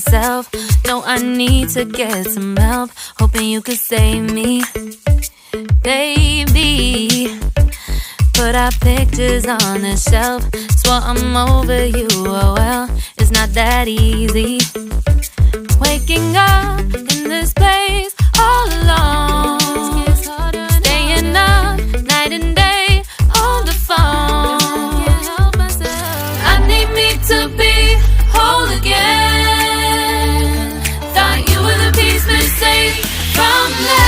myself. No, I need to get some help. Hoping you could save me, baby. Put our pictures on the shelf. Swore I'm over you, oh well, it's not that easy. Waking up in this place all alone, staying up night and day on the phone. I need me to be whole again. Thought you were the piece missing from that.